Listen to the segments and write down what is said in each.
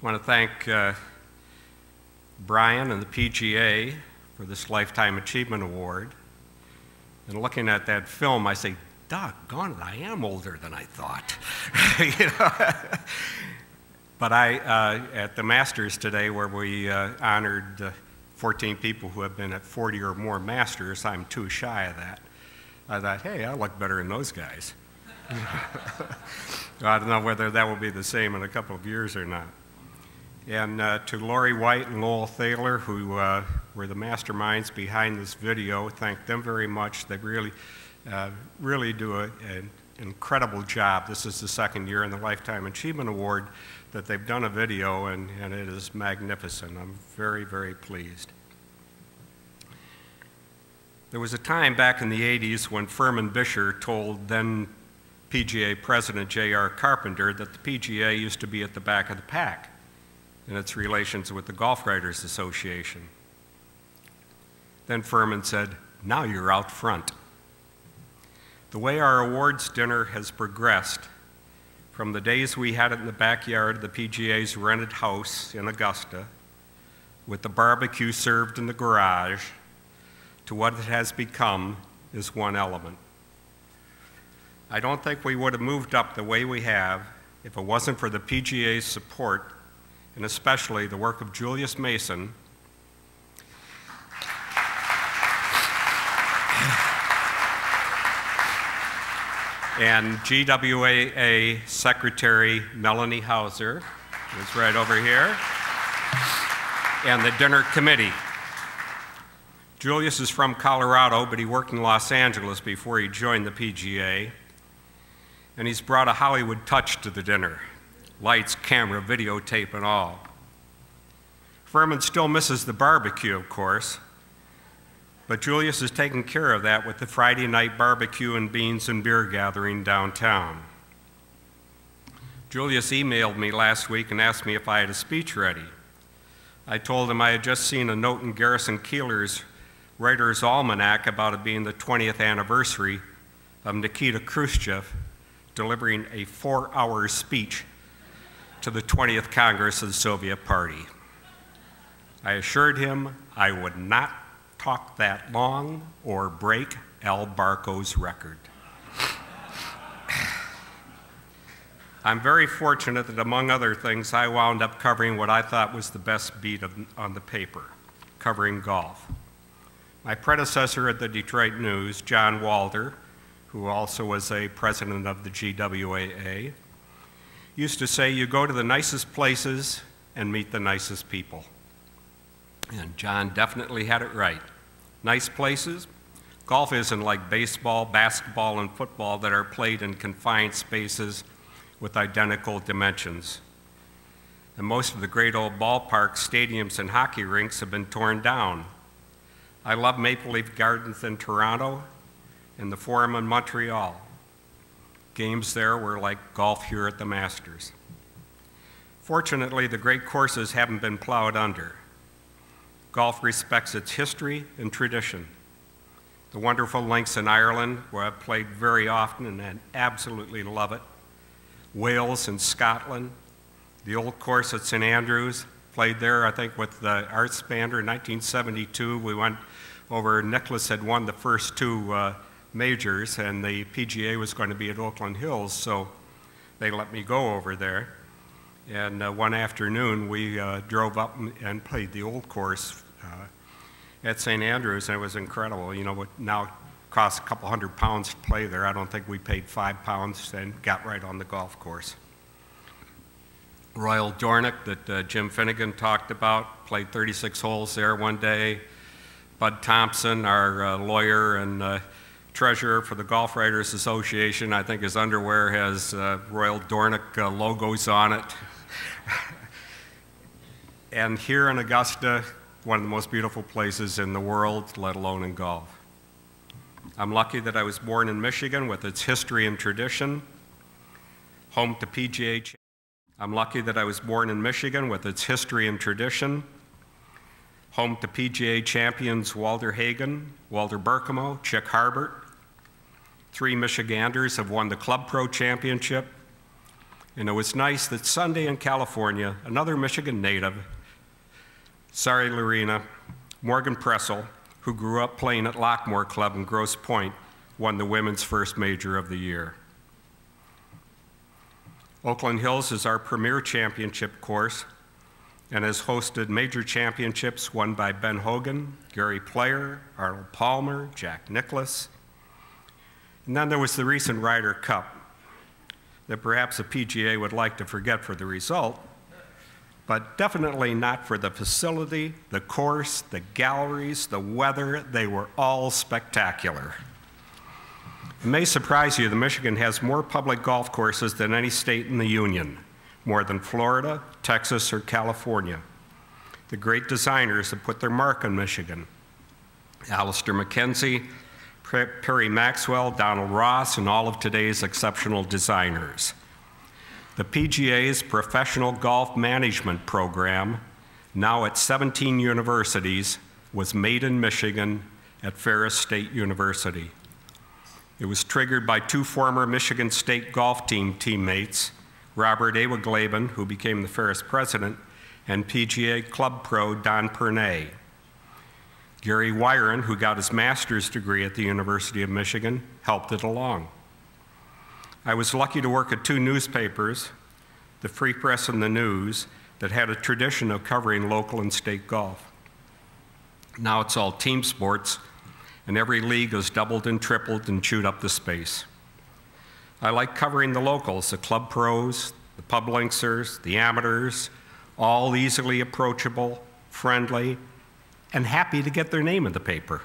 I want to thank Brian and the PGA for this Lifetime Achievement Award. And looking at that film, I say, doggone it, I am older than I thought. You know? But at the Masters today, where we honored 14 people who have been at 40 or more Masters, I'm too shy of that. I thought, hey, I look better than those guys. I don't know whether that will be the same in a couple of years or not. And to Lori White and Lowell Thaler, who were the masterminds behind this video, thank them very much. They really do an incredible job. This is the second year in the Lifetime Achievement Award that they've done a video, and it is magnificent. I'm very, very pleased. There was a time back in the 80s when Furman Bisher told then PGA President J.R. Carpenter that the PGA used to be at the back of the pack in its relations with the Golf Writers Association. Then Furman said, now you're out front. The way our awards dinner has progressed, from the days we had it in the backyard of the PGA's rented house in Augusta, with the barbecue served in the garage, to what it has become, is one element. I don't think we would have moved up the way we have if it wasn't for the PGA's support, and especially the work of Julius Mason, and GWAA Secretary Melanie Hauser, who's right over here, and the dinner committee. Julius is from Colorado, but he worked in Los Angeles before he joined the PGA, and he's brought a Hollywood touch to the dinner. Lights, camera, videotape, and all. Furman still misses the barbecue, of course, but Julius is taking care of that with the Friday night barbecue and beans and beer gathering downtown. Julius emailed me last week and asked me if I had a speech ready. I told him I had just seen a note in Garrison Keillor's Writer's Almanac about it being the 20th anniversary of Nikita Khrushchev delivering a 4-hour speech to the 20th Congress of the Soviet Party. I assured him I would not talk that long or break Al Barkow's record. I'm very fortunate that, among other things, I wound up covering what I thought was the best beat on the paper, covering golf. My predecessor at the Detroit News, John Walder, who also was a president of the GWAA, used to say, you go to the nicest places and meet the nicest people. And John definitely had it right. Nice places. Golf isn't like baseball, basketball, and football that are played in confined spaces with identical dimensions. And most of the great old ballparks, stadiums, and hockey rinks have been torn down. I love Maple Leaf Gardens in Toronto and the Forum in Montreal. Games there were like golf here at the Masters. Fortunately, the great courses haven't been plowed under. Golf respects its history and tradition. The wonderful links in Ireland, where I've played very often and I absolutely love it. Wales and Scotland. The old course at St. Andrews, played there, I think, with the Art Spander in 1972. We went over, Nicklaus had won the first two majors, and the PGA was going to be at Oakland Hills, so they let me go over there. And one afternoon, we drove up and played the old course at St. Andrews, and it was incredible. You know, what now costs a couple £100 to play there. I don't think we paid £5 and got right on the golf course. Royal Dornoch that Jim Finegan talked about, played 36 holes there one day. Bud Thompson, our lawyer and treasurer for the Golf Writers Association, I think his underwear has Royal Dornoch logos on it. And here in Augusta, one of the most beautiful places in the world, let alone in golf. I'm lucky that I was born in Michigan with its history and tradition, home to PGA. I'm lucky that I was born in Michigan with its history and tradition, home to PGA champions Walter Hagen, Walter Berkemo, Chick Harbert. 3 Michiganders have won the Club Pro Championship. And it was nice that Sunday in California, another Michigan native, sorry Lorena, Morgan Pressel, who grew up playing at Lockmore Club in Grosse Pointe, won the women's first major of the year. Oakland Hills is our premier championship course and has hosted major championships won by Ben Hogan, Gary Player, Arnold Palmer, Jack Nicklaus. And then there was the recent Ryder Cup that perhaps the PGA would like to forget for the result, but definitely not for the facility, the course, the galleries, the weather. They were all spectacular. It may surprise you that Michigan has more public golf courses than any state in the Union, more than Florida, Texas, or California. The great designers have put their mark on Michigan. Alistair McKenzie, Perry Maxwell, Donald Ross, and all of today's exceptional designers. The PGA's Professional Golf Management Program, now at 17 universities, was made in Michigan at Ferris State University. It was triggered by two former Michigan State golf team teammates, Robert Awaglaban, who became the Ferris president, and PGA Club Pro Don Pernay. Gary Wyron, who got his master's degree at the University of Michigan, helped it along. I was lucky to work at two newspapers, the Free Press and the News, that had a tradition of covering local and state golf. Now it's all team sports, and every league has doubled and tripled and chewed up the space. I like covering the locals, the club pros, the publixers, the amateurs, all easily approachable, friendly, and happy to get their name in the paper.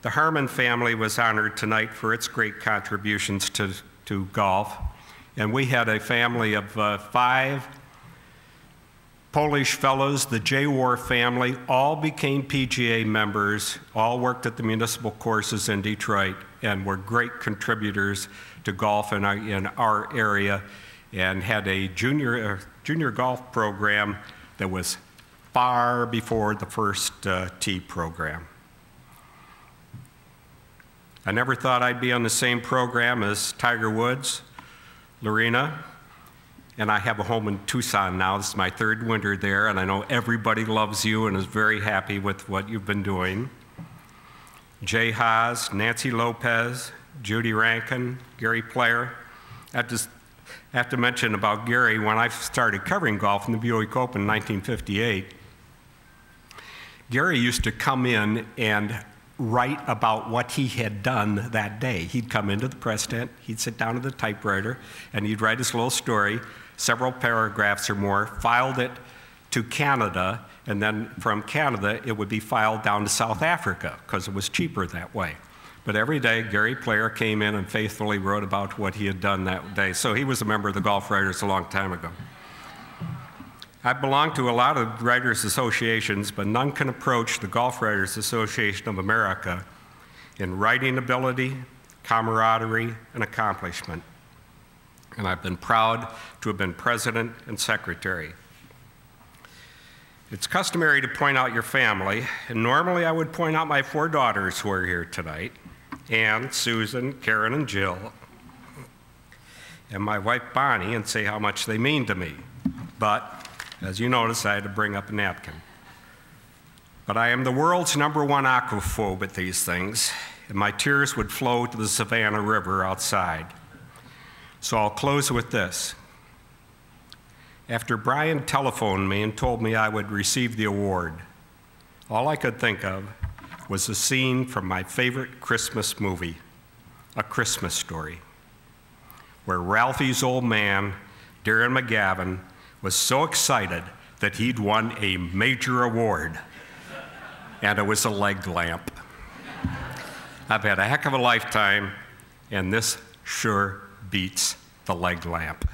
The Harmon family was honored tonight for its great contributions to golf, and we had a family of 5 Polish fellows, the J. War family, all became PGA members, all worked at the municipal courses in Detroit, and were great contributors to golf in our area, and had a junior golf program that was far before the first tee program. I never thought I'd be on the same program as Tiger Woods, Lorena, and I have a home in Tucson now. This is my 3rd winter there, and I know everybody loves you and is very happy with what you've been doing. Jay Haas, Nancy Lopez, Judy Rankin, Gary Player. I just have to mention about Gary, when I started covering golf in the Buick Open in 1958, Gary used to come in and write about what he had done that day. He'd come into the press tent, he'd sit down at the typewriter, and he'd write his little story, several paragraphs or more, filed it to Canada, and then from Canada it would be filed down to South Africa because it was cheaper that way. But every day Gary Player came in and faithfully wrote about what he had done that day. So he was a member of the Golf Writers a long time ago. I belong to a lot of writers' associations, but none can approach the Golf Writers Association of America in writing ability, camaraderie, and accomplishment. And I've been proud to have been president and secretary. It's customary to point out your family, and normally I would point out my 4 daughters who are here tonight, Ann, Susan, Karen, and Jill, and my wife Bonnie, and say how much they mean to me. But as you notice, I had to bring up a napkin. But I am the world's #1 aquaphobe at these things, and my tears would flow to the Savannah River outside. So I'll close with this. After Brian telephoned me and told me I would receive the award, all I could think of was a scene from my favorite Christmas movie, A Christmas Story, where Ralphie's old man, Darren McGavin, was so excited that he'd won a major award, and it was a leg lamp. I've had a heck of a lifetime, and this sure beats the leg lamp.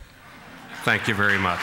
Thank you very much.